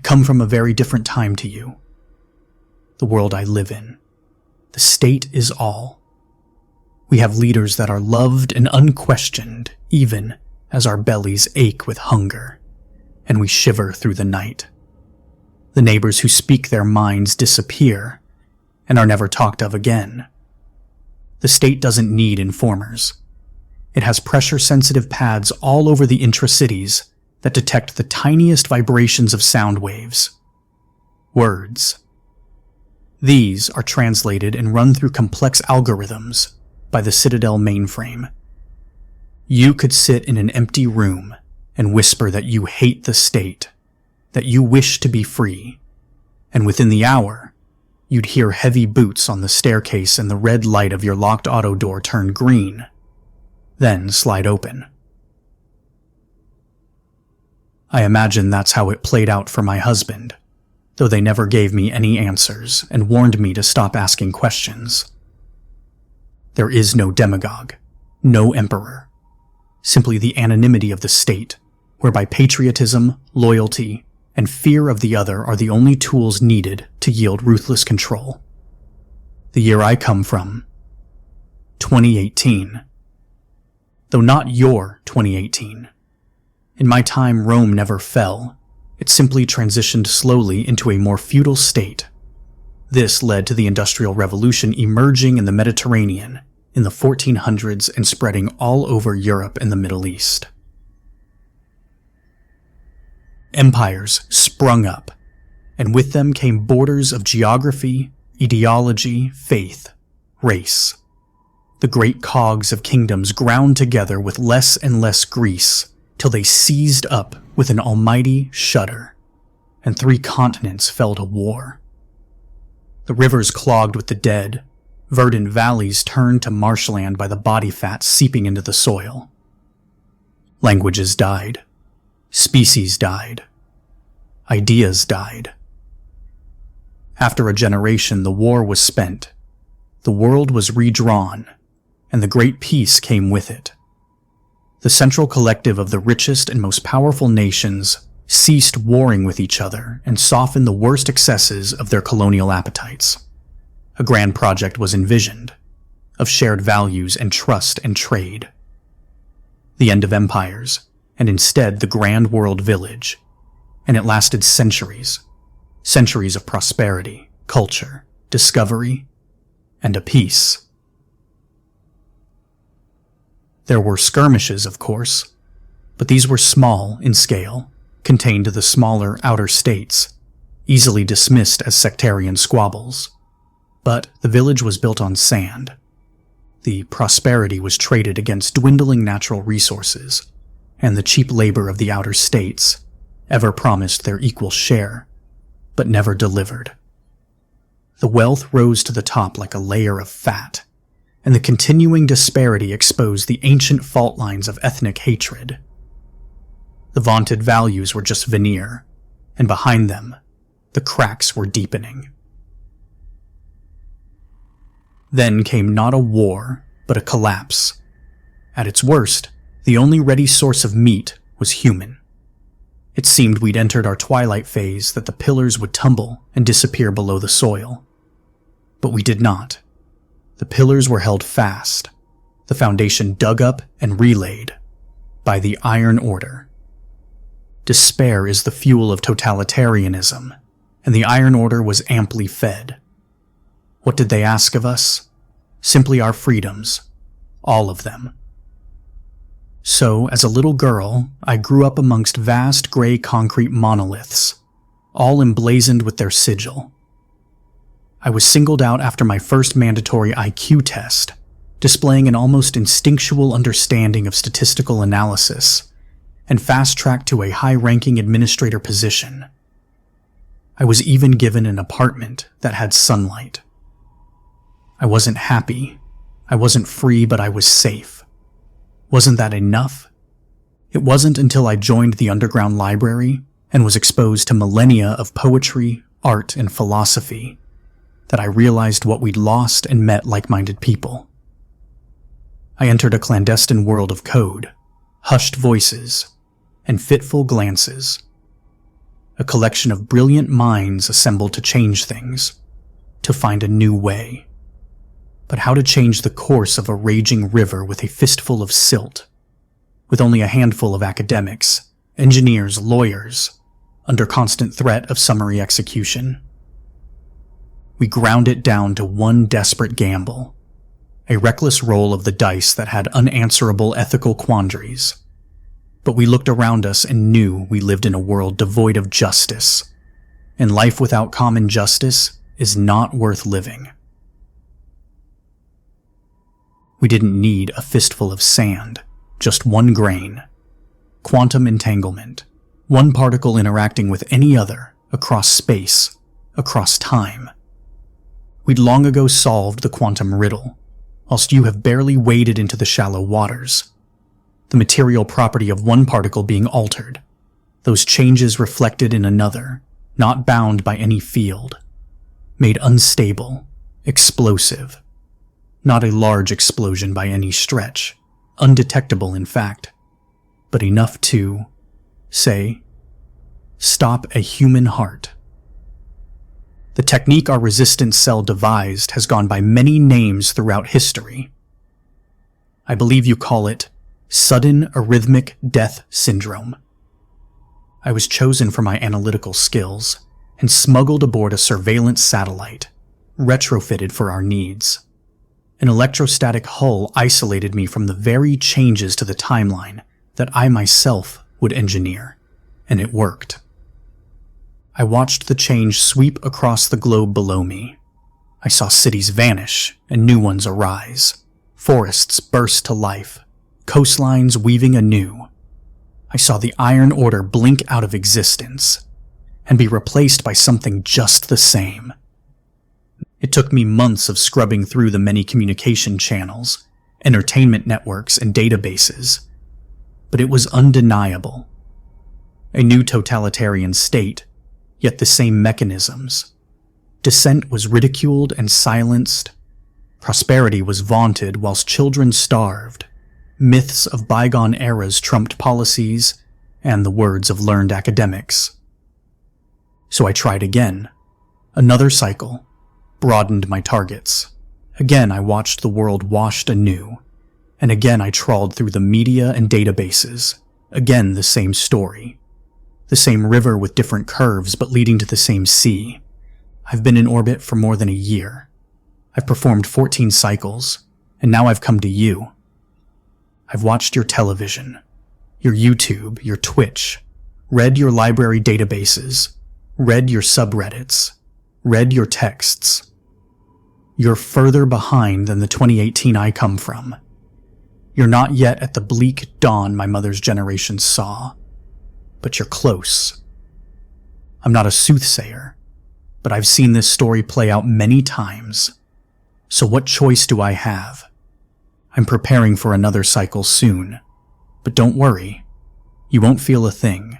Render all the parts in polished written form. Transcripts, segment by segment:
come from a very different time to you. The world I live in. The state is all. We have leaders that are loved and unquestioned, even as our bellies ache with hunger, and we shiver through the night. The neighbors who speak their minds disappear and are never talked of again. The state doesn't need informers. It has pressure-sensitive pads all over the intra-cities that detect the tiniest vibrations of sound waves. Words. These are translated and run through complex algorithms by the Citadel mainframe. You could sit in an empty room and whisper that you hate the state, that you wish to be free, and within the hour, you'd hear heavy boots on the staircase and the red light of your locked auto door turn green, then slide open. I imagine that's how it played out for my husband, though they never gave me any answers and warned me to stop asking questions. There is no demagogue, no emperor, simply the anonymity of the state, whereby patriotism, loyalty, and fear of the other are the only tools needed to yield ruthless control. The year I come from, 2018. Though not your 2018. In my time, Rome never fell. It simply transitioned slowly into a more feudal state. This led to the Industrial Revolution emerging in the Mediterranean in the 1400s and spreading all over Europe and the Middle East. Empires sprung up, and with them came borders of geography, ideology, faith, race. The great cogs of kingdoms ground together with less and less grease, till they seized up with an almighty shudder, and 3 continents fell to war. The rivers clogged with the dead, verdant valleys turned to marshland by the body fat seeping into the soil. Languages died. Species died. Ideas died. After a generation, the war was spent. The world was redrawn, and the Great Peace came with it. The central collective of the richest and most powerful nations ceased warring with each other and softened the worst excesses of their colonial appetites. A grand project was envisioned, of shared values and trust and trade. The end of empires, and instead the grand world village. And it lasted centuries. Centuries of prosperity, culture, discovery, and a peace. There were skirmishes, of course, but these were small in scale, contained to the smaller outer states, easily dismissed as sectarian squabbles. But the village was built on sand. The prosperity was traded against dwindling natural resources, and the cheap labor of the outer states ever promised their equal share, but never delivered. The wealth rose to the top like a layer of fat, and the continuing disparity exposed the ancient fault lines of ethnic hatred. The vaunted values were just veneer, and behind them, the cracks were deepening. Then came not a war, but a collapse. At its worst, the only ready source of meat was human. It seemed we'd entered our twilight phase, that the pillars would tumble and disappear below the soil. But we did not. The pillars were held fast, the foundation dug up and relayed, by the Iron Order. Despair is the fuel of totalitarianism, and the Iron Order was amply fed. What did they ask of us? Simply our freedoms, all of them. So, as a little girl, I grew up amongst vast gray concrete monoliths, all emblazoned with their sigil. I was singled out after my first mandatory IQ test, displaying an almost instinctual understanding of statistical analysis, and fast-tracked to a high-ranking administrator position. I was even given an apartment that had sunlight. I wasn't happy, I wasn't free, but I was safe. Wasn't that enough? It wasn't until I joined the underground library and was exposed to millennia of poetry, art, and philosophy that I realized what we'd lost and met like-minded people. I entered a clandestine world of code, hushed voices, and fitful glances. a collection of brilliant minds assembled to change things, to find a new way. But how to change the course of a raging river with a fistful of silt, with only a handful of academics, engineers, lawyers, under constant threat of summary execution? We ground it down to one desperate gamble, a reckless roll of the dice that had unanswerable ethical quandaries. But we looked around us and knew we lived in a world devoid of justice, and life without common justice is not worth living. We didn't need a fistful of sand, just one grain. Quantum entanglement, one particle interacting with any other across space, across time. We'd long ago solved the quantum riddle, whilst you have barely waded into the shallow waters. The material property of one particle being altered, those changes reflected in another, not bound by any field, made unstable, explosive. Not a large explosion by any stretch, undetectable in fact, but enough to, say, stop a human heart. The technique our resistance cell devised has gone by many names throughout history. I believe you call it sudden arrhythmic death syndrome. I was chosen for my analytical skills and smuggled aboard a surveillance satellite, retrofitted for our needs. An electrostatic hull isolated me from the very changes to the timeline that I myself would engineer, and it worked. I watched the change sweep across the globe below me. I saw cities vanish and new ones arise, forests burst to life, coastlines weaving anew. I saw the Iron Order blink out of existence and be replaced by something just the same. It took me months of scrubbing through the many communication channels, entertainment networks, and databases, but it was undeniable. A new totalitarian state, yet the same mechanisms. Dissent was ridiculed and silenced. Prosperity was vaunted whilst children starved. Myths of bygone eras trumped policies and the words of learned academics. So I tried again. Another cycle. Broadened my targets. Again I watched the world washed anew. And again I trawled through the media and databases. Again the same story. The same river with different curves but leading to the same sea. I've been in orbit for more than a year. I've performed 14 cycles, and now I've come to you. I've watched your television, your YouTube, your Twitch, read your library databases, read your subreddits, read your texts. You're further behind than the 2018 I come from. You're not yet at the bleak dawn my mother's generation saw, but you're close. I'm not a soothsayer, but I've seen this story play out many times. So what choice do I have? I'm preparing for another cycle soon, but don't worry, you won't feel a thing.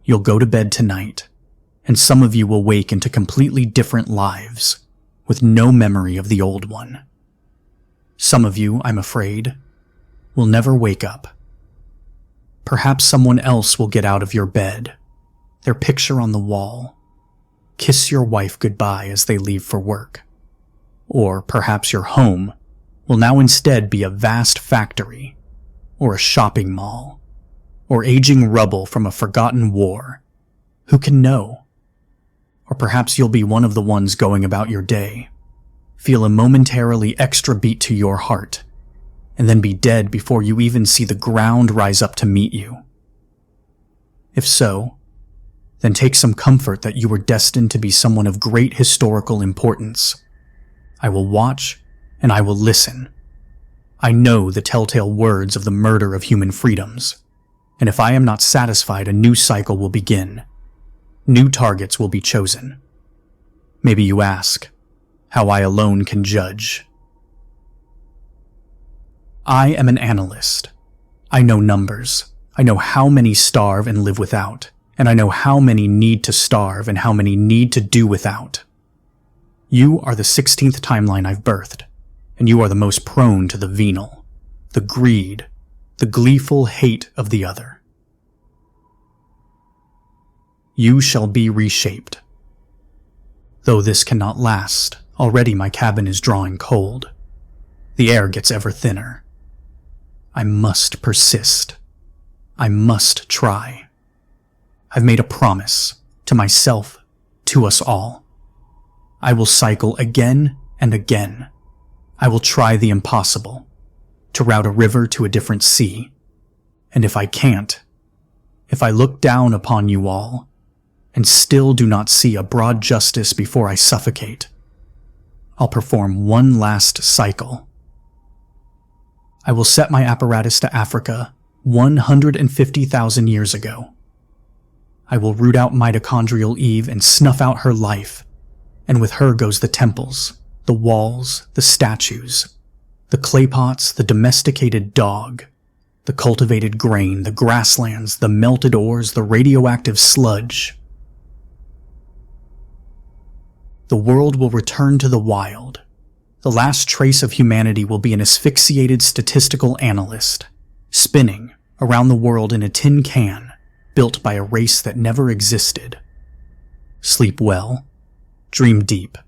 You'll go to bed tonight, and some of you will wake into completely different lives, with no memory of the old one. Some of you, I'm afraid, will never wake up. Perhaps someone else will get out of your bed, their picture on the wall, kiss your wife goodbye as they leave for work. Or perhaps your home will now instead be a vast factory, or a shopping mall, or aging rubble from a forgotten war. Who can know? Or perhaps you'll be one of the ones going about your day, feel a momentarily extra beat to your heart, and then be dead before you even see the ground rise up to meet you. If so, then take some comfort that you were destined to be someone of great historical importance. I will watch and I will listen. I know the telltale words of the murder of human freedoms, and if I am not satisfied, a new cycle will begin. New targets will be chosen. Maybe you ask, how I alone can judge. I am an analyst. I know numbers. I know how many starve and live without, and I know how many need to starve and how many need to do without. You are the 16th timeline I've birthed, and you are the most prone to the venal, the greed, the gleeful hate of the other. you shall be reshaped. Though this cannot last, already my cabin is drawing cold. The air gets ever thinner. I must persist. I must try. I've made a promise to myself, to us all. I will cycle again and again. I will try the impossible, to route a river to a different sea. And if I can't, if I look down upon you all, and still do not see a broad justice before I suffocate, I'll perform one last cycle. I will set my apparatus to Africa 150,000 years ago. I will root out mitochondrial Eve and snuff out her life, and with her goes the temples, the walls, the statues, the clay pots, the domesticated dog, the cultivated grain, the grasslands, the melted ores, the radioactive sludge. The world will return to the wild. The last trace of humanity will be an asphyxiated statistical analyst, spinning around the world in a tin can built by a race that never existed. Sleep well, dream deep,